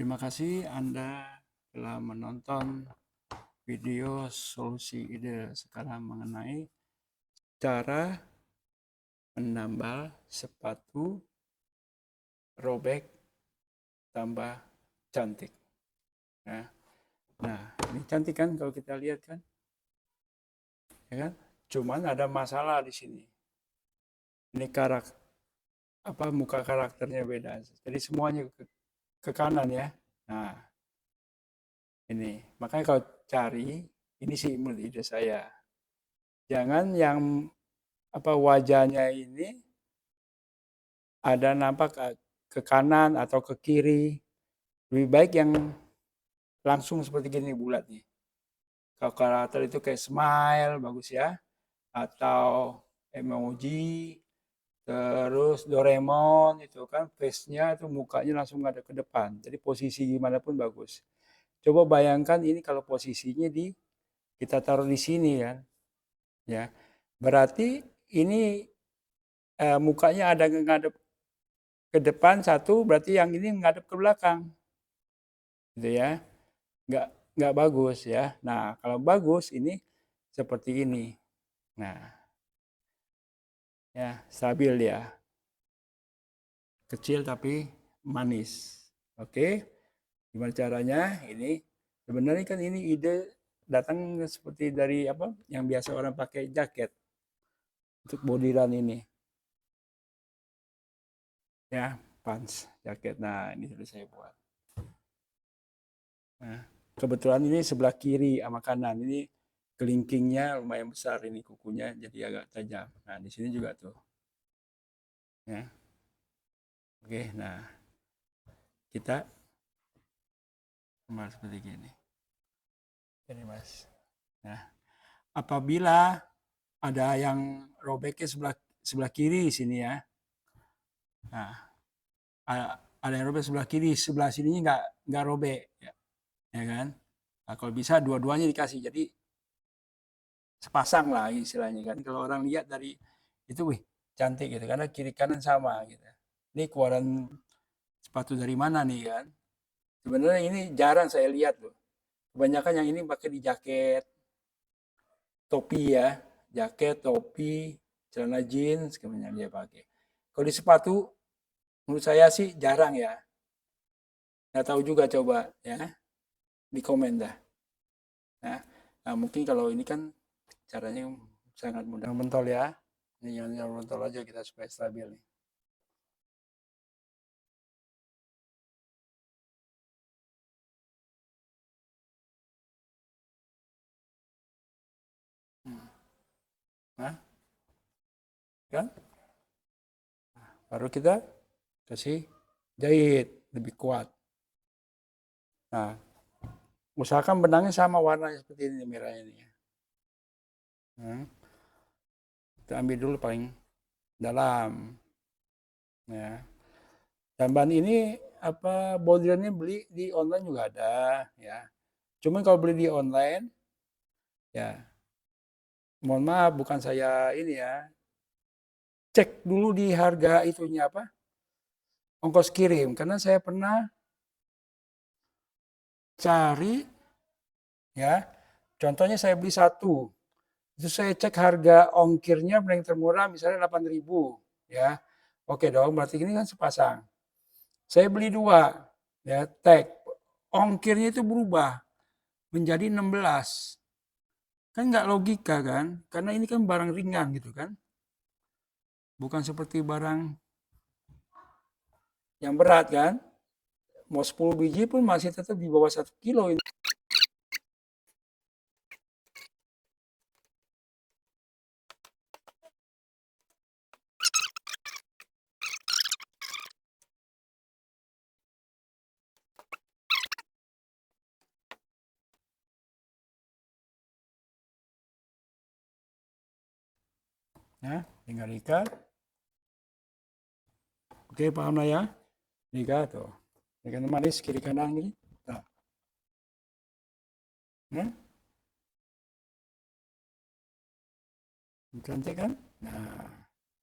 Terima kasih Anda telah menonton video solusi ide sekarang mengenai cara menambal sepatu robek tambah cantik. Nah, ini cantik kan kalau kita lihat kan? Ya kan? Cuman ada masalah di sini. Ini muka karakternya beda. Jadi semuanya ke kanan ya. Nah, ini. Makanya kalau cari, ini sih menurut ide saya. Jangan yang wajahnya ini ada nampak ke kanan atau ke kiri. Lebih baik yang langsung seperti gini bulat nih. Kalau karakter itu kayak smile bagus ya, atau emoji, terus Doraemon itu kan face-nya itu mukanya langsung ada ke depan. Jadi posisi gimana pun bagus. Coba bayangkan ini kalau posisinya kita taruh di sini kan, ya. Berarti ini mukanya ada ngadep ke depan satu, berarti yang ini ngadep ke belakang, gitu ya. Nggak bagus ya. Nah, kalau bagus ini seperti ini. Nah, ya stabil ya. Kecil tapi manis. Oke. Gimana caranya? Ini sebenarnya kan ini ide datang seperti dari yang biasa orang pakai jaket untuk body run ini. Ya, pants, jaket. Nah, ini sudah saya buat. Nah, kebetulan ini sebelah kiri sama kanan. Ini kelingkingnya lumayan besar ini kukunya jadi agak tajam. Nah, di sini juga tuh. Ya. Oke, nah kita seperti gini. Ini Mas. Nah, apabila ada yang robeknya sebelah kiri sini ya. Nah, ada yang robek sebelah kiri, sebelah sininya nggak robek ya kan? Nah, kalau bisa dua-duanya dikasih. Jadi sepasang lah istilahnya kan. Kalau orang lihat dari itu, wih cantik gitu karena kiri kanan sama gitu. Ini keluaran sepatu dari mana nih kan? Sebenarnya ini jarang saya lihat loh. Kebanyakan yang ini pakai di jaket, topi ya, jaket, topi, celana jeans, kebanyakan dia pakai. Kalau di sepatu, menurut saya sih jarang ya. Nggak tahu juga coba ya, di komen dah. Nah, mungkin kalau ini kan caranya sangat mudah. Mentol ya, ini yang mentol aja kita supaya stabil nih. Nah, kan? Baru kita kasih jahit lebih kuat. Nah, usahakan benangnya sama warnanya seperti ini merahnya ini. Nah, kita ambil dulu paling dalam. Ya. Dan bahan ini bordirnya beli di online juga ada ya. Cuman kalau beli di online ya mohon maaf bukan saya ini ya. Cek dulu di harga itunya ongkos kirim karena saya pernah cari ya. Contohnya saya beli satu. Itu saya cek harga ongkirnya paling termurah misalnya 8.000 ya. Oke dong, berarti ini kan sepasang. Saya beli dua ya, tag. Ongkirnya itu berubah menjadi 16. Kan nggak logika kan? Karena ini kan barang ringan gitu kan. Bukan seperti barang yang berat kan. Mau 10 biji pun masih tetap di bawah 1 kilo. Ya, tinggal ikat. Oke, paham lah ya. Ikat tuh. Ikan manis kiri kanan ini. Nah. Ya. Cantik kan? Nah,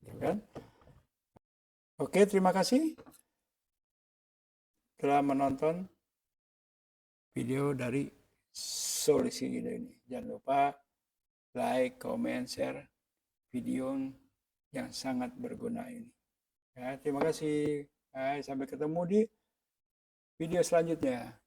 gitu kan? Oke, terima kasih telah menonton video dari solusi ide ini. Jangan lupa like, comment, share video yang sangat berguna ini. Ya, terima kasih. Sampai ketemu di video selanjutnya.